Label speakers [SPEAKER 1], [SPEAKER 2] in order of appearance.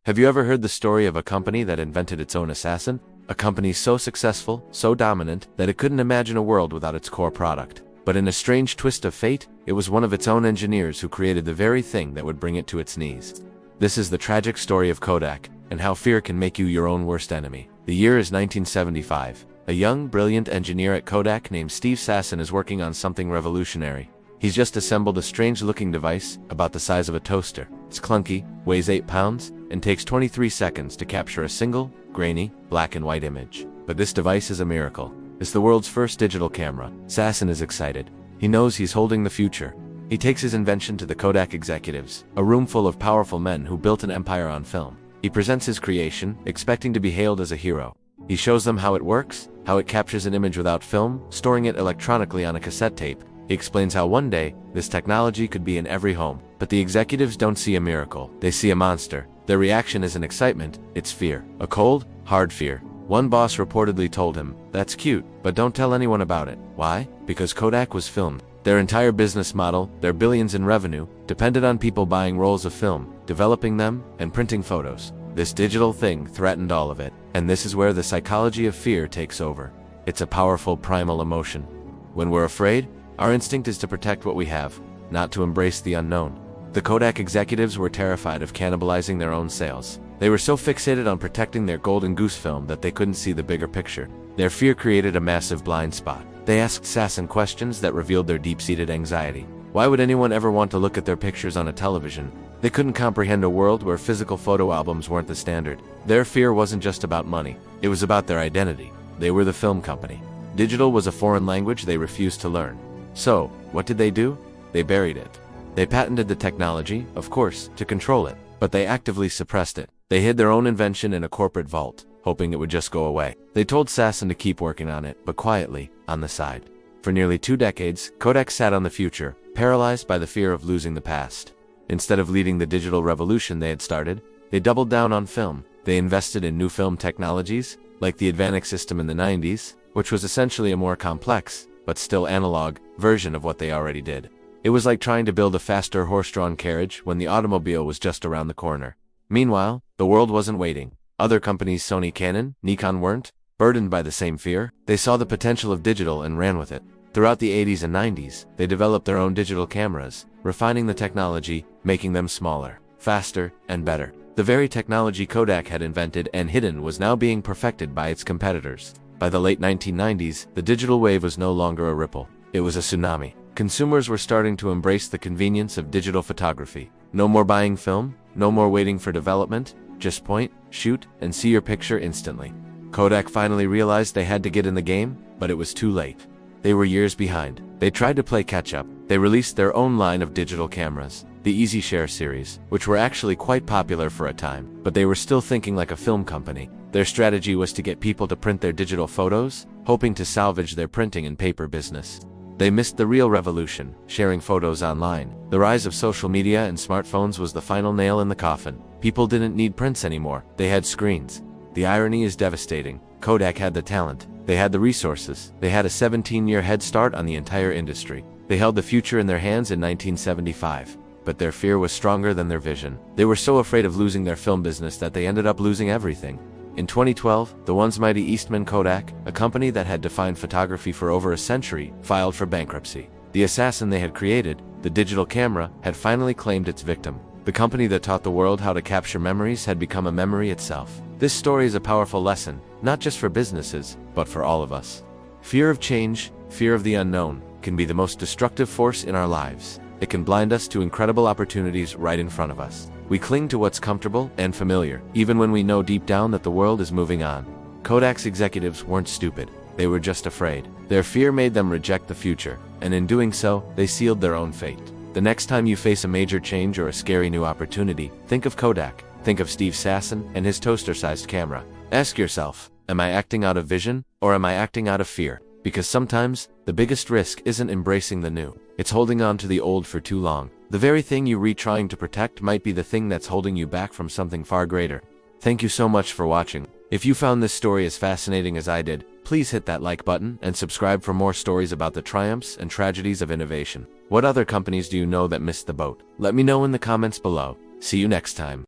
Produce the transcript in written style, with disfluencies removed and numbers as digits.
[SPEAKER 1] Have you ever heard the story of a company that invented its own assassin? A company so successful, so dominant, that it couldn't imagine a world without its core product. But in a strange twist of fate, it was one of its own engineers who created the very thing that would bring it to its knees. This is the tragic story of Kodak, and how fear can make you your own worst enemy. The year is 1975. A young, brilliant engineer at Kodak named Steve Sasson is working on something revolutionary. He's just assembled a strange-looking device about the size of a toaster. It's clunky, weighs 8 pounds, and takes 23 seconds to capture a single, grainy, black and white image. But this device is a miracle. It's the world's first digital camera. Sasson is excited. He knows he's holding the future. He takes his invention to the Kodak executives, a room full of powerful men who built an empire on film. He presents his creation, expecting to be hailed as a hero. He shows them how it works, how it captures an image without film, storing it electronically on a cassette tape. He explains how one day, this technology could be in every home. But the executives don't see a miracle. They see a monster. Their reaction isn't excitement, it's fear. A cold, hard fear. One boss reportedly told him, "That's cute, but don't tell anyone about it." Why? Because Kodak was filmed. Their entire business model, their billions in revenue, depended on people buying rolls of film, developing them, and printing photos. This digital thing threatened all of it. And this is where the psychology of fear takes over. It's a powerful primal emotion. When we're afraid, our instinct is to protect what we have, not to embrace the unknown. The Kodak executives were terrified of cannibalizing their own sales. They were so fixated on protecting their golden goose film that they couldn't see the bigger picture. Their fear created a massive blind spot. They asked Sasson questions that revealed their deep-seated anxiety. Why would anyone ever want to look at their pictures on a television? They couldn't comprehend a world where physical photo albums weren't the standard. Their fear wasn't just about money. It was about their identity. They were the film company. Digital was a foreign language they refused to learn. So, what did they do? They buried it. They patented the technology, of course, to control it, but they actively suppressed it. They hid their own invention in a corporate vault, hoping it would just go away. They told Sasson to keep working on it, but quietly, on the side. For nearly 2 decades, Kodak sat on the future, paralyzed by the fear of losing the past. Instead of leading the digital revolution they had started, they doubled down on film. They invested in new film technologies, like the Advanic system in the 90s, which was essentially a more complex, but still analog, version of what they already did. It was like trying to build a faster horse-drawn carriage when the automobile was just around the corner. Meanwhile, the world wasn't waiting. Other companies, Sony, Canon, Nikon, weren't burdened by the same fear. They saw the potential of digital and ran with it. Throughout the 80s and 90s, they developed their own digital cameras, refining the technology, making them smaller, faster, and better. The very technology Kodak had invented and hidden was now being perfected by its competitors. By the late 1990s, the digital wave was no longer a ripple. It was a tsunami. Consumers were starting to embrace the convenience of digital photography. No more buying film, no more waiting for development, just point, shoot, and see your picture instantly. Kodak finally realized they had to get in the game, but it was too late. They were years behind. They tried to play catch-up. They released their own line of digital cameras, the Easy Share series, which were actually quite popular for a time, but they were still thinking like a film company. Their strategy was to get people to print their digital photos, hoping to salvage their printing and paper business. They missed the real revolution, sharing photos online. The rise of social media and smartphones was the final nail in the coffin. People didn't need prints anymore. They had screens. The irony is devastating. Kodak had the talent. They had the resources. They had a 17-year head start on the entire industry. They held the future in their hands in 1975. But their fear was stronger than their vision. They were so afraid of losing their film business that they ended up losing everything. In 2012, the once mighty Eastman Kodak, a company that had defined photography for over a century, filed for bankruptcy. The assassin they had created, the digital camera, had finally claimed its victim. The company that taught the world how to capture memories had become a memory itself. This story is a powerful lesson, not just for businesses, but for all of us. Fear of change, fear of the unknown, can be the most destructive force in our lives. It can blind us to incredible opportunities right in front of us. We cling to what's comfortable and familiar, even when we know deep down that the world is moving on. Kodak's executives weren't stupid. They were just afraid. Their fear made them reject the future, and in doing so, they sealed their own fate. The next time you face a major change or a scary new opportunity, think of Kodak. Think of Steve Sasson and his toaster-sized camera. Ask yourself, am I acting out of vision, or am I acting out of fear? Because sometimes, the biggest risk isn't embracing the new. It's holding on to the old for too long. The very thing you were trying to protect might be the thing that's holding you back from something far greater. Thank you so much for watching. If you found this story as fascinating as I did, please hit that like button and subscribe for more stories about the triumphs and tragedies of innovation. What other companies do you know that missed the boat? Let me know in the comments below. See you next time.